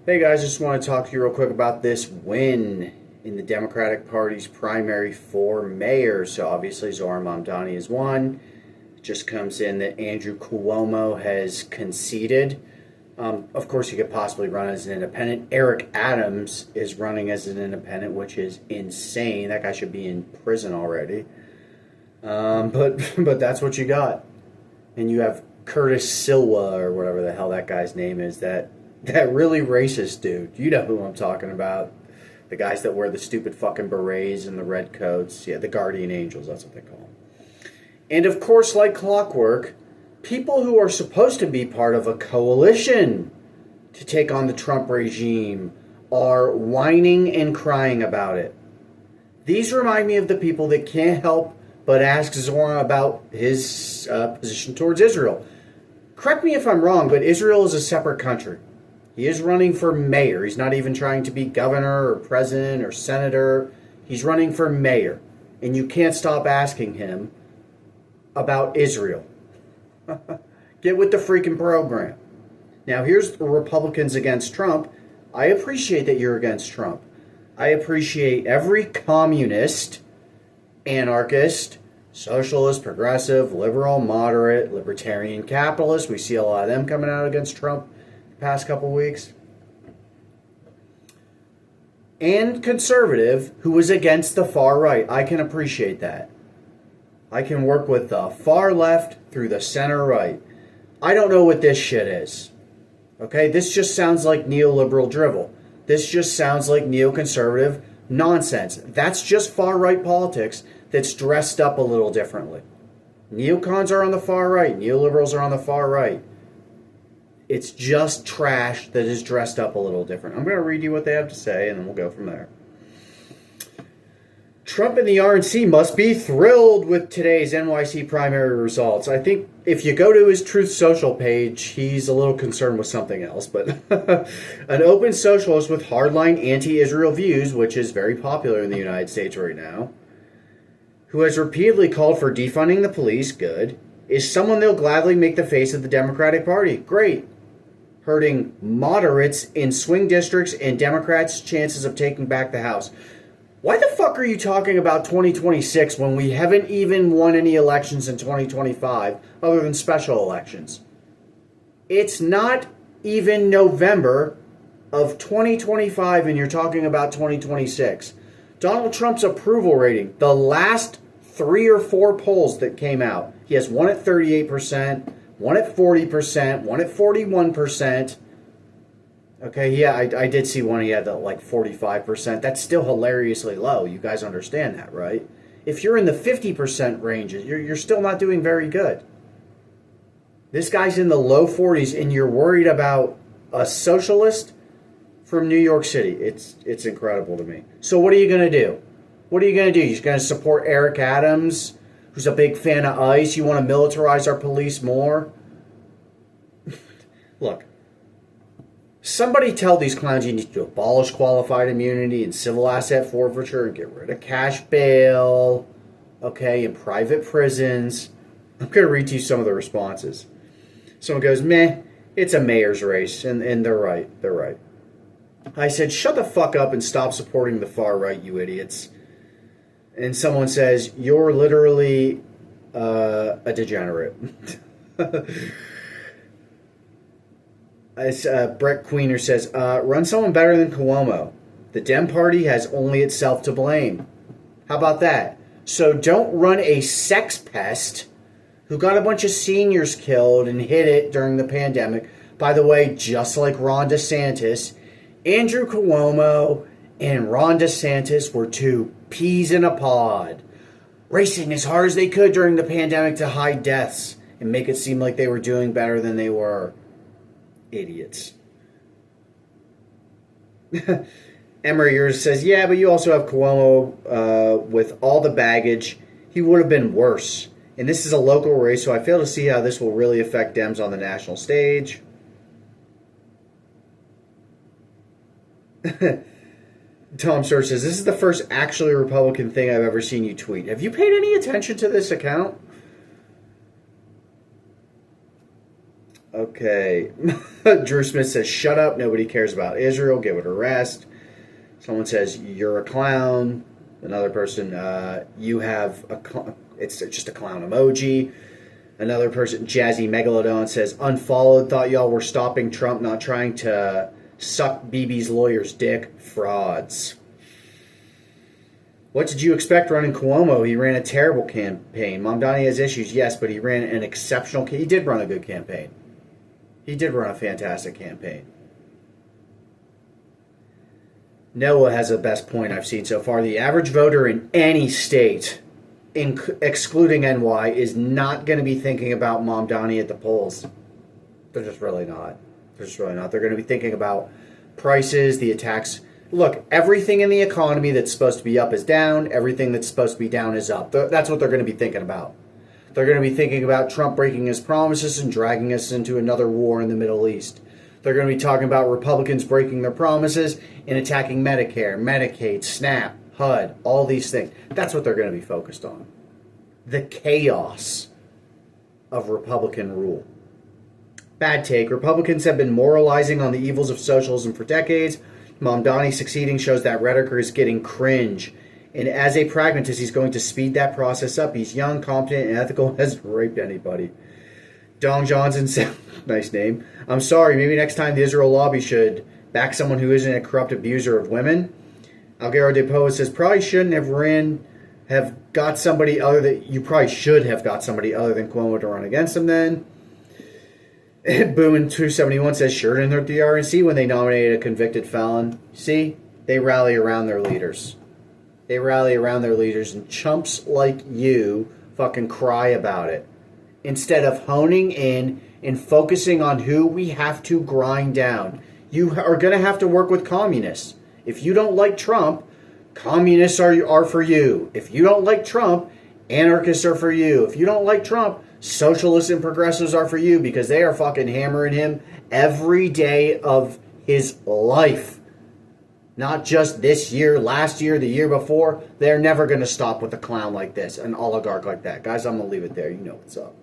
Hey guys, just want to talk to you real quick about this win in the Democratic Party's primary for mayor. So obviously Zohran Mamdani has won. It just comes in that Andrew Cuomo has conceded. Of course, he could possibly run as an independent. Eric Adams is running as an independent, which is insane. That guy should be in prison already. But that's what you got. And you have Curtis Silva or whatever the hell that guy's name is. That really racist dude. You know who I'm talking about. The guys that wear the stupid fucking berets and the red coats. Yeah, the guardian angels, that's what they call them. And of course, like clockwork, people who are supposed to be part of a coalition to take on the Trump regime are whining and crying about it. These remind me of the people that can't help but ask Zohran about his position towards Israel. Correct me if I'm wrong, but Israel is a separate country. He is running for mayor. He's not even trying to be governor or president or senator. He's running for mayor. And you can't stop asking him about Israel. Get with the freaking program. Now, here's the Republicans against Trump. I appreciate that you're against Trump. I appreciate every communist, anarchist, socialist, progressive, liberal, moderate, libertarian, capitalist. We see a lot of them coming out against Trump past couple weeks, and conservative who is against the far right. I can appreciate that. I can work with the far left through the center right. I don't know what this shit is. Okay, this just sounds like neoliberal drivel. This just sounds like neoconservative nonsense. That's just far right politics that's dressed up a little differently. Neocons are on the far right. Neoliberals are on the far right. It's just trash that is dressed up a little different. I'm going to read you what they have to say, and then we'll go from there. Trump and the RNC must be thrilled with today's NYC primary results. I think if you go to his Truth Social page, he's a little concerned with something else. But an open socialist with hardline anti-Israel views, which is very popular in the United States right now, who has repeatedly called for defunding the police, good, is someone they'll gladly make the face of the Democratic Party. Great. Hurting moderates in swing districts and Democrats' chances of taking back the House. Why the fuck are you talking about 2026 when we haven't even won any elections in 2025 other than special elections? It's not even November of 2025 and you're talking about 2026. Donald Trump's approval rating, the last 3 or 4 polls that came out, he has one at 38%, one at 40%, one at 41%. Okay, yeah, I did see one he had at like 45%. That's still hilariously low. You guys understand that, right? If you're in the 50% range, you're still not doing very good. This guy's in the low 40s and you're worried about a socialist from New York City. It's incredible to me. So what are you going to do? What are you going to do? You're going to support Eric Adams, who's a big fan of ICE? You want to militarize our police more? Look, somebody tell these clowns you need to abolish qualified immunity and civil asset forfeiture and get rid of cash bail, okay, and private prisons. I'm going to read to you some of the responses. Someone goes, meh, it's a mayor's race, and they're right. They're right. I said, shut the fuck up and stop supporting the far right, you idiots. And someone says, you're literally a degenerate. Brett Queener says, run someone better than Cuomo. The Dem Party has only itself to blame. How about that? So don't run a sex pest who got a bunch of seniors killed and hid it during the pandemic. By the way, just like Ron DeSantis, Andrew Cuomo and Ron DeSantis were 2 peas in a pod, racing as hard as they could during the pandemic to hide deaths and make it seem like they were doing better than they were. Idiots. Emery yours says, yeah, but you also have Cuomo with all the baggage. He would have been worse. And this is a local race, so I fail to see how this will really affect Dems on the national stage. Tom Search says, this is the first actually Republican thing I've ever seen you tweet. Have you paid any attention to this account? Okay. Drew Smith says, shut up. Nobody cares about Israel. Give it a rest. Someone says, you're a clown. Another person, you have it's just a clown emoji. Another person, Jazzy Megalodon, says, unfollowed. Thought y'all were stopping Trump, not trying to suck Bibi's lawyer's dick. Frauds. What did you expect running Cuomo? He ran a terrible campaign. Mamdani has issues, yes, but he ran an exceptional campaign. He did run a good campaign. He did run a fantastic campaign. Noah has the best point I've seen so far. The average voter in any state, excluding NY, is not going to be thinking about Mamdani at the polls. They're just really not. They're going to be thinking about prices, the attacks. Look, everything in the economy that's supposed to be up is down. Everything that's supposed to be down is up. That's what they're going to be thinking about. They're going to be thinking about Trump breaking his promises and dragging us into another war in the Middle East. They're going to be talking about Republicans breaking their promises and attacking Medicare, Medicaid, SNAP, HUD, all these things. That's what they're going to be focused on. The chaos of Republican rule. Bad take. Republicans have been moralizing on the evils of socialism for decades. Mamdani succeeding shows that rhetoric is getting cringe. And as a pragmatist, he's going to speed that process up. He's young, competent, and ethical, hasn't raped anybody. Dong Johnson said, nice name. I'm sorry, maybe next time the Israel lobby should back someone who isn't a corrupt abuser of women. Algaro de Poa says, probably shouldn't have got somebody other than, you probably should have got somebody other than Cuomo to run against him then. And Boomin271 says, sure didn't hurt the RNC when they nominated a convicted felon. See, they rally around their leaders. They rally around their leaders, and chumps like you fucking cry about it. Instead of honing in and focusing on who we have to grind down. You are going to have to work with communists. If you don't like Trump, communists are for you. If you don't like Trump, anarchists are for you. If you don't like Trump, socialists and progressives are for you, because they are fucking hammering him every day of his life. Not just this year, last year, the year before. They're never going to stop with a clown like this, an oligarch like that. Guys, I'm going to leave it there. You know what's up.